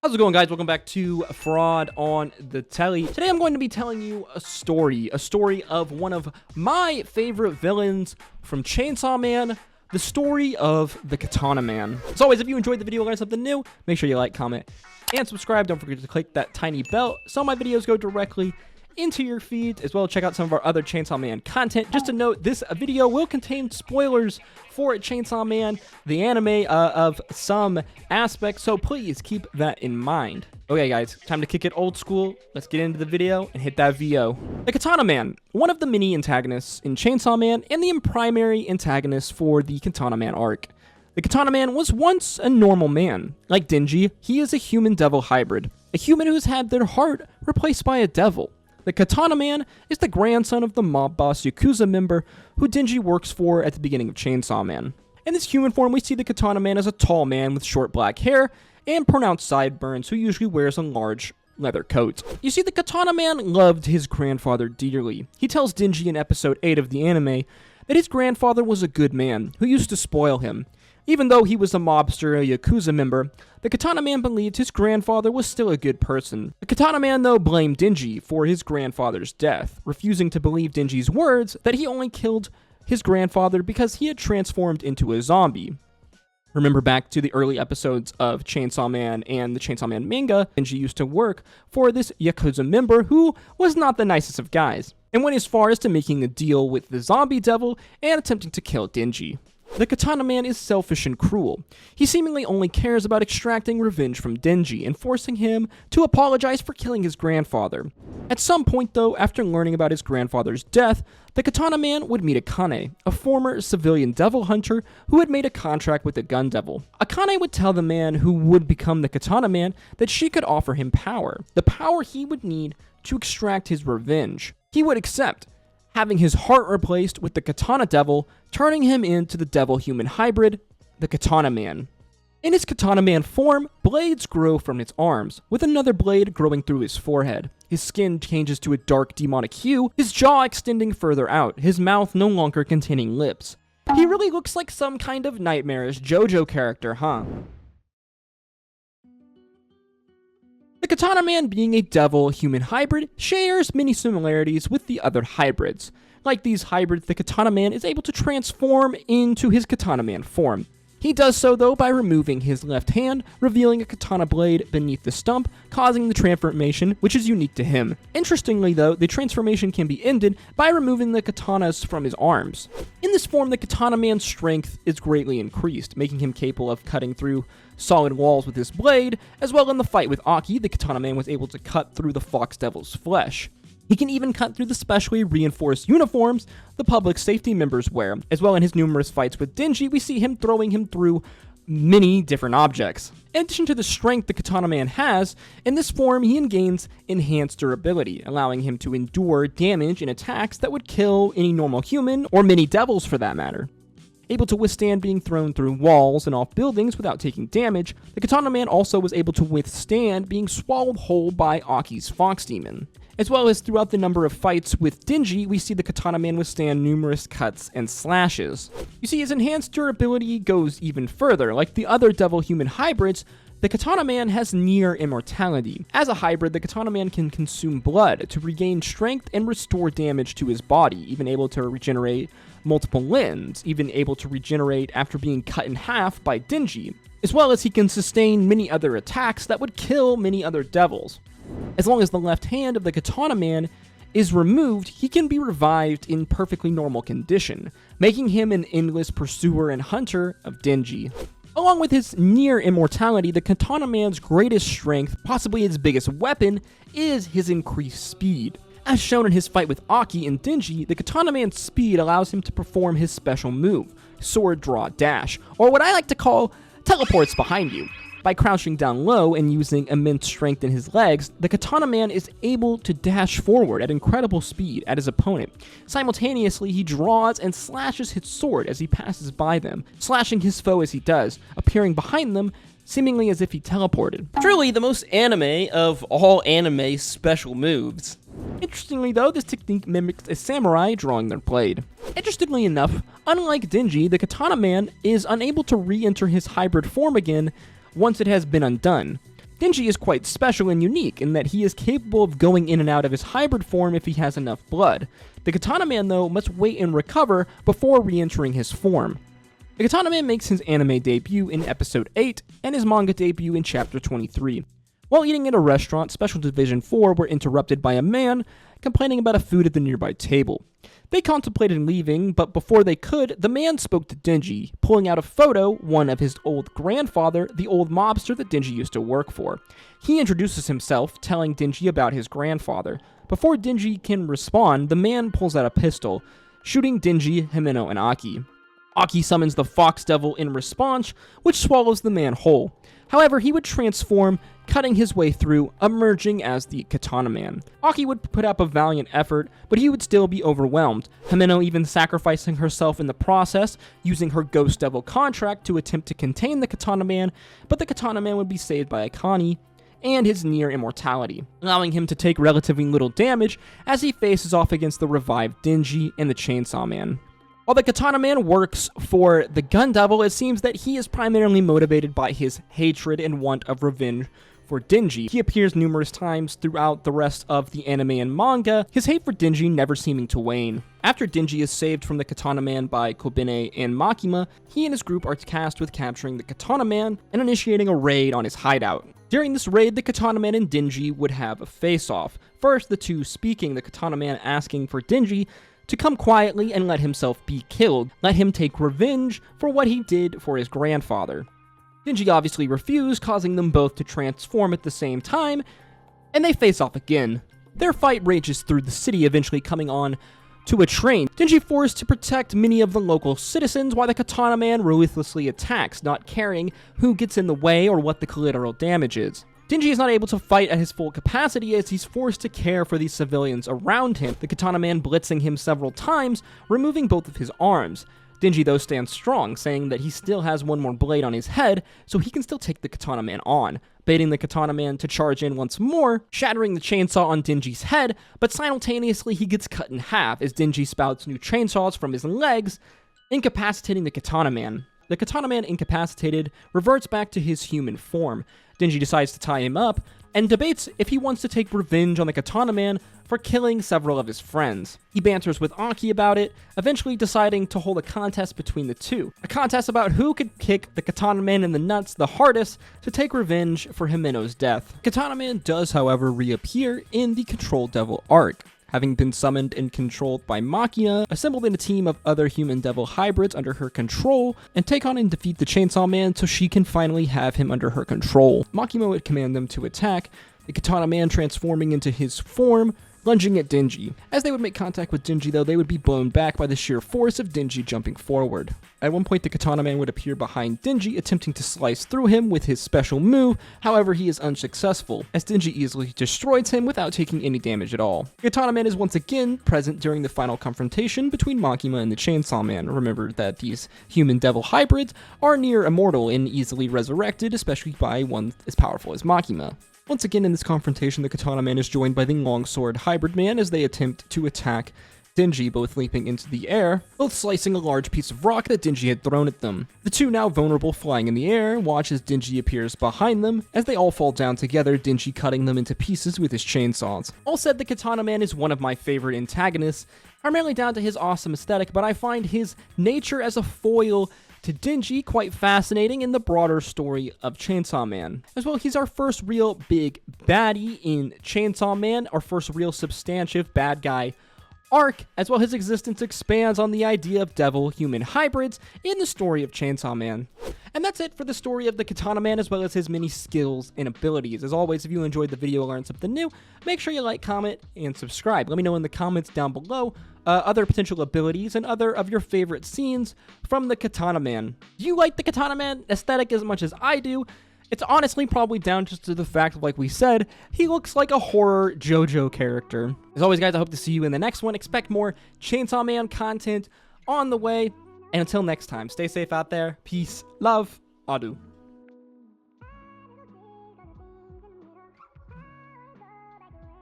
How's it going, guys? Welcome back to Fraud on the Telly. Today I'm going to be telling you a story of one of my favorite villains from Chainsaw Man, the story of the Katana Man. As always, if you enjoyed the video or learned something new, make sure you like, comment, and subscribe. Don't forget to click that tiny bell so my videos go directly into your feed, as well as check out some of our other Chainsaw Man content. Just to note, this video will contain spoilers for Chainsaw Man, the anime, of some aspects, so please keep that in mind. Okay, guys, time to kick it old school. Let's get into the video and hit that VO. The Katana Man, one of the many antagonists in Chainsaw Man and the primary antagonist for the Katana Man arc. The Katana Man was once a normal man. Like Denji, he is a human-devil hybrid, a human who's had their heart replaced by a devil. The Katana Man is the grandson of the mob boss Yakuza member who Denji works for at the beginning of Chainsaw Man. In this human form, we see the Katana Man as a tall man with short black hair and pronounced sideburns who usually wears a large leather coat. You see, the Katana Man loved his grandfather dearly. He tells Denji in episode 8 of the anime that his grandfather was a good man who used to spoil him. Even though he was a mobster, a Yakuza member, the Katana Man believed his grandfather was still a good person. The Katana Man, though, blamed Denji for his grandfather's death, refusing to believe Denji's words that he only killed his grandfather because he had transformed into a zombie. Remember back to the early episodes of Chainsaw Man and the Chainsaw Man manga, Denji used to work for this Yakuza member who was not the nicest of guys, and went as far as to making a deal with the zombie devil and attempting to kill Denji. The Katana Man is selfish and cruel. He seemingly only cares about extracting revenge from Denji and forcing him to apologize for killing his grandfather. At some point, though, after learning about his grandfather's death, the Katana Man would meet Akane, a former civilian devil hunter who had made a contract with the gun devil. Akane would tell the man who would become the Katana Man that she could offer him power, the power he would need to extract his revenge. He would accept, having his heart replaced with the Katana Devil, turning him into the devil-human hybrid, the Katana Man. In his Katana Man form, blades grow from his arms, with another blade growing through his forehead. His skin changes to a dark demonic hue, his jaw extending further out, his mouth no longer containing lips. He really looks like some kind of nightmarish JoJo character, huh? The Katana Man, being a devil-human hybrid, shares many similarities with the other hybrids. Like these hybrids, the Katana Man is able to transform into his Katana Man form. He does so, though, by removing his left hand, revealing a katana blade beneath the stump, causing the transformation, which is unique to him. Interestingly, though, the transformation can be ended by removing the katanas from his arms. In this form, the Katana Man's strength is greatly increased, making him capable of cutting through solid walls with his blade, as well in the fight with Aki, the Katana Man was able to cut through the Fox Devil's flesh. He can even cut through the specially reinforced uniforms the public safety members wear. As well, in his numerous fights with Denji, we see him throwing him through many different objects. In addition to the strength the Katana Man has, in this form he gains enhanced durability, allowing him to endure damage and attacks that would kill any normal human, or many devils for that matter. Able to withstand being thrown through walls and off buildings without taking damage, the Katana Man also was able to withstand being swallowed whole by Aki's Fox Demon. As well as throughout the number of fights with Denji, we see the Katana Man withstand numerous cuts and slashes. You see, his enhanced durability goes even further. Like the other devil-human hybrids, the Katana Man has near immortality. As a hybrid, the Katana Man can consume blood to regain strength and restore damage to his body, even able to regenerate multiple limbs, even able to regenerate after being cut in half by Denji, as well as he can sustain many other attacks that would kill many other devils. As long as the left hand of the Katana Man is removed, he can be revived in perfectly normal condition, making him an endless pursuer and hunter of Denji. Along with his near immortality, the Katana Man's greatest strength, possibly his biggest weapon, is his increased speed. As shown in his fight with Aki and Denji, the Katana Man's speed allows him to perform his special move, Sword Draw Dash, or what I like to call teleports behind you. By crouching down low and using immense strength in his legs, the Katana Man is able to dash forward at incredible speed at his opponent. Simultaneously, he draws and slashes his sword as he passes by them, slashing his foe as he does, appearing behind them, seemingly as if he teleported. Truly the most anime of all anime special moves. Interestingly though, this technique mimics a samurai drawing their blade. Interestingly enough, unlike Denji, the Katana Man is unable to re-enter his hybrid form again once it has been undone. Denji is quite special and unique in that he is capable of going in and out of his hybrid form if he has enough blood. The Katana Man, though, must wait and recover before re-entering his form. The Katana Man makes his anime debut in episode 8 and his manga debut in chapter 23. While eating at a restaurant, Special Division 4 were interrupted by a man complaining about a food at the nearby table. They contemplated leaving, but before they could, the man spoke to Denji, pulling out a photo, one of his old grandfather, the old mobster that Denji used to work for. He introduces himself, telling Denji about his grandfather. Before Denji can respond, the man pulls out a pistol, shooting Denji, Himeno, and Aki. Aki summons the Fox Devil in response, which swallows the man whole. However, he would transform, cutting his way through, emerging as the Katana Man. Aki would put up a valiant effort, but he would still be overwhelmed, Himeno even sacrificing herself in the process, using her Ghost Devil contract to attempt to contain the Katana Man, but the Katana Man would be saved by Akane and his near immortality, allowing him to take relatively little damage as he faces off against the revived Denji and the Chainsaw Man. While the Katana Man works for the Gun Devil, it seems that he is primarily motivated by his hatred and want of revenge for Denji. He appears numerous times throughout the rest of the anime and manga, his hate for Denji never seeming to wane. After Denji is saved from the Katana Man by Kobene and Makima, he and his group are tasked with capturing the Katana Man and initiating a raid on his hideout. During this raid, the Katana Man and Denji would have a face-off. First, the two speaking, the Katana Man asking for Denji to come quietly and let himself be killed, let him take revenge for what he did for his grandfather. Denji obviously refused, causing them both to transform at the same time, and they face off again. Their fight rages through the city, eventually coming on to a train. Denji forced to protect many of the local citizens while the Katana Man ruthlessly attacks, not caring who gets in the way or what the collateral damage is. Denji is not able to fight at his full capacity as he's forced to care for these civilians around him, the Katana Man blitzing him several times, removing both of his arms. Denji, though, stands strong, saying that he still has one more blade on his head, so he can still take the Katana Man on, baiting the Katana Man to charge in once more, shattering the chainsaw on Denji's head, but simultaneously he gets cut in half as Denji spouts new chainsaws from his legs, incapacitating the Katana Man. The Katana Man, incapacitated, reverts back to his human form. Denji decides to tie him up, and debates if he wants to take revenge on the Katana Man for killing several of his friends. He banters with Aki about it, eventually deciding to hold a contest between the two. A contest about who could kick the Katana Man in the nuts the hardest to take revenge for Himeno's death. Katana Man does, however, reappear in the Control Devil arc, having been summoned and controlled by Makima, assembled in a team of other human devil hybrids under her control, and take on and defeat the Chainsaw Man so she can finally have him under her control. Makima would command them to attack, the Katana Man transforming into his form, lunging at Denji. As they would make contact with Denji, though, they would be blown back by the sheer force of Denji jumping forward. At one point, the Katana Man would appear behind Denji, attempting to slice through him with his special move. However, he is unsuccessful, as Denji easily destroys him without taking any damage at all. Katana Man is once again present during the final confrontation between Makima and the Chainsaw Man. Remember that these human-devil hybrids are near immortal and easily resurrected, especially by one as powerful as Makima. Once again in this confrontation, the Katana Man is joined by the Longsword Hybrid Man as they attempt to attack Denji, both leaping into the air, both slicing a large piece of rock that Denji had thrown at them. The two, now vulnerable, flying in the air, watch as Denji appears behind them. As they all fall down together, Denji cutting them into pieces with his chainsaws. All said, the Katana Man is one of my favorite antagonists, primarily down to his awesome aesthetic, but I find his nature as a foil to Denji quite fascinating in the broader story of Chainsaw Man. As well, he's our first real big baddie in Chainsaw Man, our first real substantive bad guy arc, as well his existence expands on the idea of devil-human hybrids in the story of Chainsaw Man. And that's it for the story of the Katana Man, as well as his many skills and abilities. As always, if you enjoyed the video or learned something new, make sure you like, comment, and subscribe. Let me know in the comments down below other potential abilities and other of your favorite scenes from the Katana Man. Do you like the Katana Man aesthetic as much as I do? It's honestly probably down just to the fact, like we said, he looks like a horror JoJo character. As always, guys, I hope to see you in the next one. Expect more Chainsaw Man content on the way. And until next time, stay safe out there. Peace, love, adieu.